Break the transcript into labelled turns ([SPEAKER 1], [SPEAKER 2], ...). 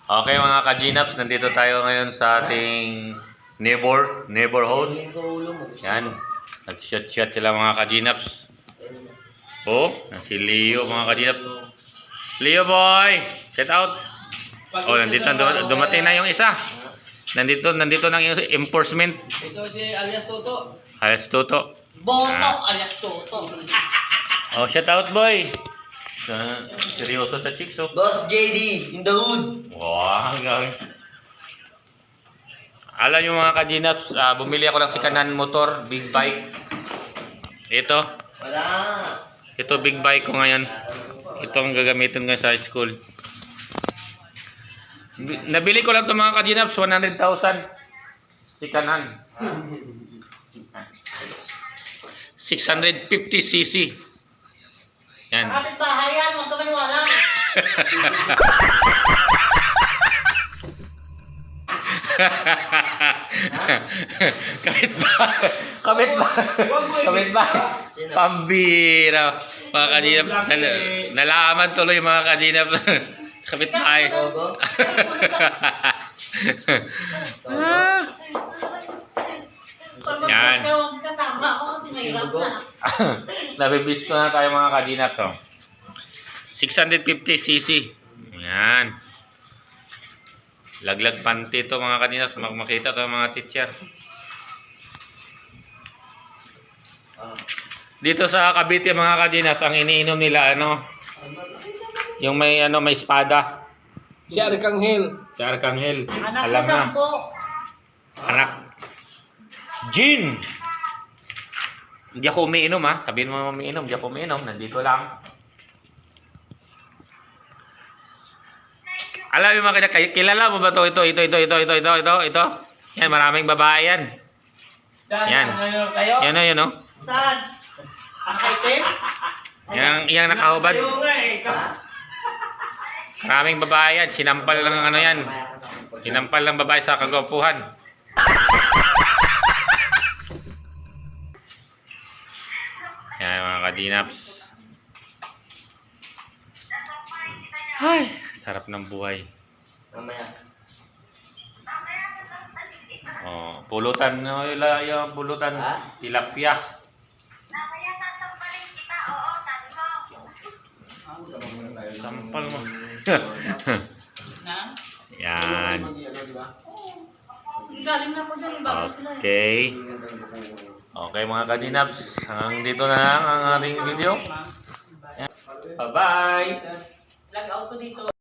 [SPEAKER 1] Okay mga ka-Gnaps, nandito tayo ngayon sa ating neighborhood. Yan, nag-shot sila mga ka-Gnaps. Oh, si Leo mga ka-Gnaps. Leo boy, get out. Oh, nandito, dumating na yung isa. Nandito na yung enforcement.
[SPEAKER 2] Ito si alias Toto.
[SPEAKER 1] Alias Toto.
[SPEAKER 2] Boto alias Toto.
[SPEAKER 1] Oh, shout out boy. Seryoso sa chicks oh.
[SPEAKER 2] Boss JD in the hood.
[SPEAKER 1] Wow, gawin. Alam nyo mga ka-Gnaps, bumili ako ng sikanan motor, big bike. Ito.
[SPEAKER 2] Wala.
[SPEAKER 1] Ito big bike ko ngayon. Ito ang gagamitin ko sa school. Nabili ko lang ito mga ka-Gnaps, 100,000. Sikanan. 650cc. Yan.
[SPEAKER 2] Kapit bahay yan, huwag ka maniwala.
[SPEAKER 1] Kapit ba? Pambira. Mga ka-Gnaps, nalaman tuloy mga ka-Gnaps. Kapit bahay. Yan.
[SPEAKER 2] Huwag kasama ako kasi mahirap na.
[SPEAKER 1] Nabibisto na tayo mga ka-Gnaps. Oh. 650cc. Yan. Laglag panty ito mga ka-Gnaps. Makita ito mga teacher. Dito sa Cavite mga ka-Gnaps, ang iniinom nila yung may may espada.
[SPEAKER 3] Si Arcangel.
[SPEAKER 1] Si Arcangel.
[SPEAKER 2] Anak
[SPEAKER 1] Alam
[SPEAKER 2] sa
[SPEAKER 1] na.
[SPEAKER 2] sampo.
[SPEAKER 1] Anak. Gin! Hindi ako umiinom ha. Sabihin mo umiinom. Hindi ako umiinom. Nandito lang. Alam mo mga kilala mo ba ito? Ito. Yan, maraming babae yan.
[SPEAKER 3] Saan?
[SPEAKER 1] Yan.
[SPEAKER 3] Kayo?
[SPEAKER 1] Yan o.
[SPEAKER 2] Saan? Nakaitim?
[SPEAKER 1] Yang nakahubad.
[SPEAKER 3] Kayo nga eh.
[SPEAKER 1] Maraming babae yan. Sinampal lang yan. Sinampal lang babae sa kagwapuhan. Yan mga ka-Gnaps. Ay, sarap ng buhay.
[SPEAKER 2] Mamaya.
[SPEAKER 1] Oh, pulutan yung pulutan tilapia. Sampal mo. Yan.
[SPEAKER 2] Galing na po dyan, bago sila.
[SPEAKER 1] Okay. Okay mga ka-Gnaps, hanggang dito na lang ang ating video. Bye-bye!
[SPEAKER 2] Lag out ko dito.